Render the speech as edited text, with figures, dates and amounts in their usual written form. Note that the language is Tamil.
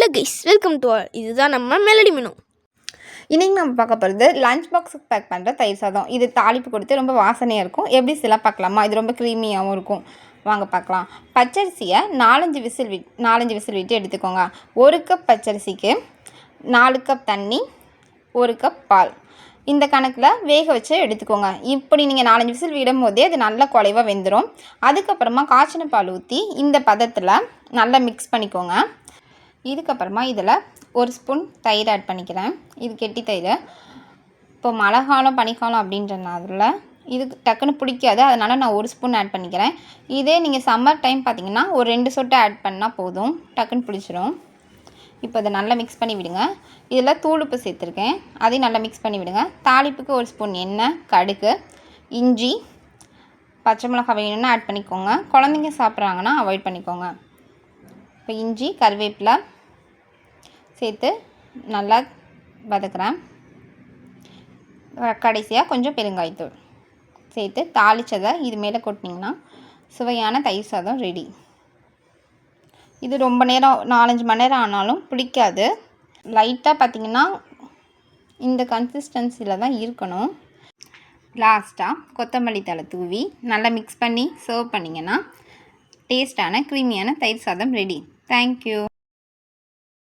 Hello guys, welcome to all. இதுதான் நம்ம மெலடி மெனு. இன்றைக்கி நம்ம பார்க்க போகிறது லஞ்ச் பாக்ஸுக்கு பேக் பண்ணுற தயிர் சாதம். இது தாளிப்பு கொடுத்து ரொம்ப வாசனையாக இருக்கும். எப்படி சில பார்க்கலாமா? இது ரொம்ப க்ரீமியாகவும் இருக்கும். வாங்க பார்க்கலாம். பச்சரிசியை 4-5 விசில் விட்டு எடுத்துக்கோங்க. 1 கப் பச்சரிசிக்கு 4 கப் தண்ணி, 1 கப் பால். இந்த கணக்கில் வேக வச்சு எடுத்துக்கோங்க. இப்படி நீங்கள் 4-5 விசில் விடும் போதே அது நல்லா குலைவாக வெந்துடும். அதுக்கப்புறமா காய்ச்சின பால் ஊற்றி இந்த பதத்தில் நல்லா மிக்ஸ் பண்ணிக்கோங்க. இதுக்கப்புறமா இதில் 1 ஸ்பூன் தயிர் ஆட் பண்ணிக்கிறேன். இது கெட்டி தயிர். இப்போ மழை காலம் பனிக்காலம் அப்படின்றனால இது டக்குன்னு பிடிக்காது, அதனால் நான் 1 ஸ்பூன் ஆட் பண்ணிக்கிறேன். இதே நீங்கள் சம்மர் டைம் பார்த்தீங்கன்னா ஒரு 2 சொட்டு ஆட் பண்ணால் போதும், டக்குன்னு பிடிச்சிரும். இப்போ இதை நல்லா மிக்ஸ் பண்ணி விடுங்க. இதில் தூளுப்பு சேர்த்துருக்கேன், அதையும் நல்லா மிக்ஸ் பண்ணி விடுங்க. தாளிப்புக்கு 1 ஸ்பூன் எண்ணெய், கடுகு, இஞ்சி, பச்சை மிளகாய் வேணும்னா ஆட் பண்ணிக்கோங்க. குழந்தைங்க சாப்பிட்றாங்கன்னா அவாய்ட் பண்ணிக்கோங்க. இப்போ இஞ்சி, கருவேப்பிலை சேர்த்து நல்லா வதக்குறேன். கடைசியாக கொஞ்சம் பெருங்காயத்தூள் சேர்த்து தாளித்ததை இது மேலே கொட்டினீங்கன்னா சுவையான தயிர் சாதம் ரெடி. இது ரொம்ப நேரம் 4-5 மணி நேரம் ஆனாலும் பிடிக்காது. லைட்டாக பார்த்திங்கன்னா இந்த கன்சிஸ்டன்சியில் தான் இருக்கணும். லாஸ்ட்டாக கொத்தமல்லி தழை தூவி நல்லா மிக்ஸ் பண்ணி சர்வ் பண்ணிங்கன்னா டேஸ்டான க்ரீமியான தயிர் சாதம் ரெடி. தேங்க்யூ.